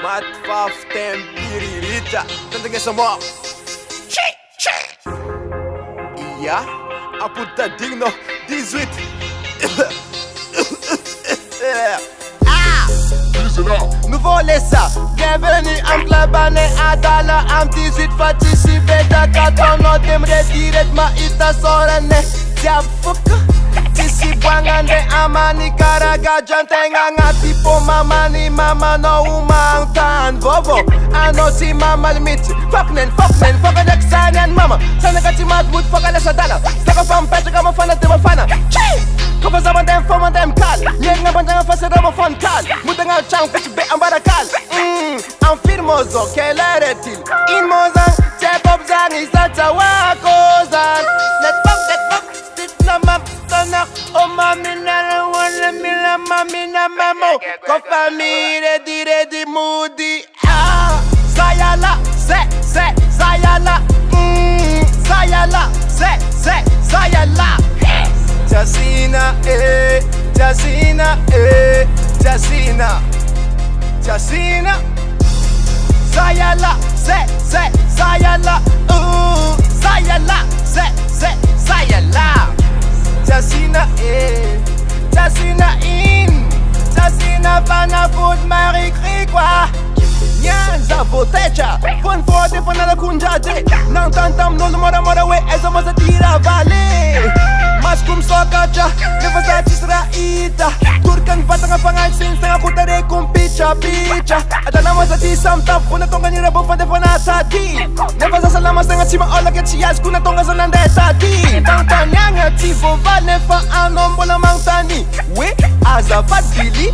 Mat 15 Piririta. Tentang semua. Iya, apunta digno 18. Nouveau Lessa, bienvenue am Klabane Adala am 18 participer Dakar no temre direct ma ita sorane Tiafuka Tisi bwangande amani karaga jantenga ngati po mamani mama no umang tan Vovo ano si mama limiti Fucknen exanian mama Sana kati madwood fuck ala sadala Saka fam petra kama fana tema fana Kapa zaman dem fama dem kal Nyeg nga bandanga fasa rama fon kal Muda nga chang kachi be ambara kal Am firmozo keleretil In mozang Tepop zang isata wako zang Let fuck Stit na map Tonak O mami na la wala mila mami na mamo Ko fami ready moody Sayala Sayala Sayala Sayala Jasina, Jasina, Jasina, Jasina, Sayala, Sayala, Sayala, Sayala, Jasina, Jasina in, Jasina vana food Marie Krikwa. Nyanza votecha, fun for the fun ala kunjaje. Nang tantam no mora we esa masa tira vale. Mas kum sokacha, never start Israita. Turkan batang pangansin sa kutare kum picha. Adana masa ti samtap kuna tonga ni rabo fande fana tati. Never sa salama sa chima ola ke chias kuna tonga sa lande tati. Tang tanyanga ti vo vale fa anom bona mangtani. We azafat bili,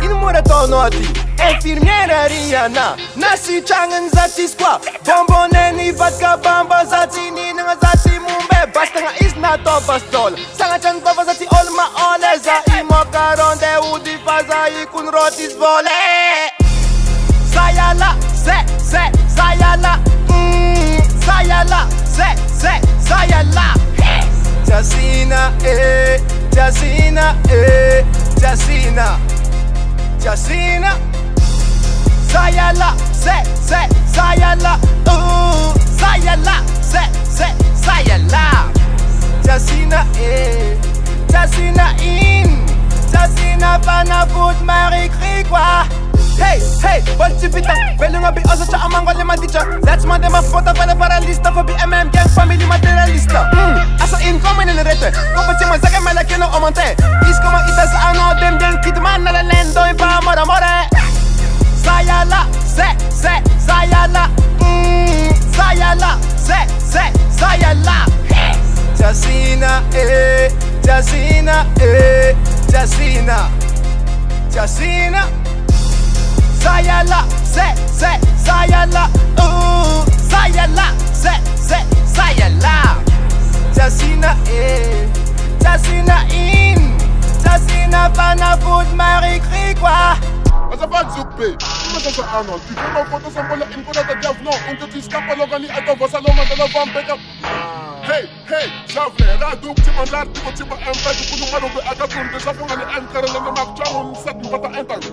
in mora tonoti. Infirmiera Rihanna, nasi changan zati squad. Bomboneni vodka bamba zati ni nga zati mumbe. Basta nga is na to bastol. Sanga chan baba zati olma ole za imo karon de udi faza ikun rotis vole. Sayala, sayala, sayala, sayala. Jasina, Jasina, Jasina, Jasina. Sayala, sayala, sayala, sayala. Jasina, Jasina in, Jasina vana food Marie Krikwa. Hey, what's the vita? Velunga bi osa cha amango le maticha. That's my dema fota vale paralista for BMM gang family materialista. Asa income in the rete. Kopati mo zake mala keno omonte. Is como itas ano dem den kitman na la lendo in pa more. Sayala, sayala, sayala, sayala. Jasina, Jasina, Jasina, Jasina. Sayala, sayala, sayala, sayala. Jasina, Jasina in, Jasina vana food Marie Krikwa. As a bad zuppe, tu me Arnold, tu fais ma photo sans voler une connaître de diavlon, on te dit scapa l'organi à ton vassaloma de la femme backup. Hey, j'avais la double, tu m'as l'air, tu m'as un peu de coup de malheur à ta tour, des affaires à l'encarrer, le marchand, on ne sait pas ta interne.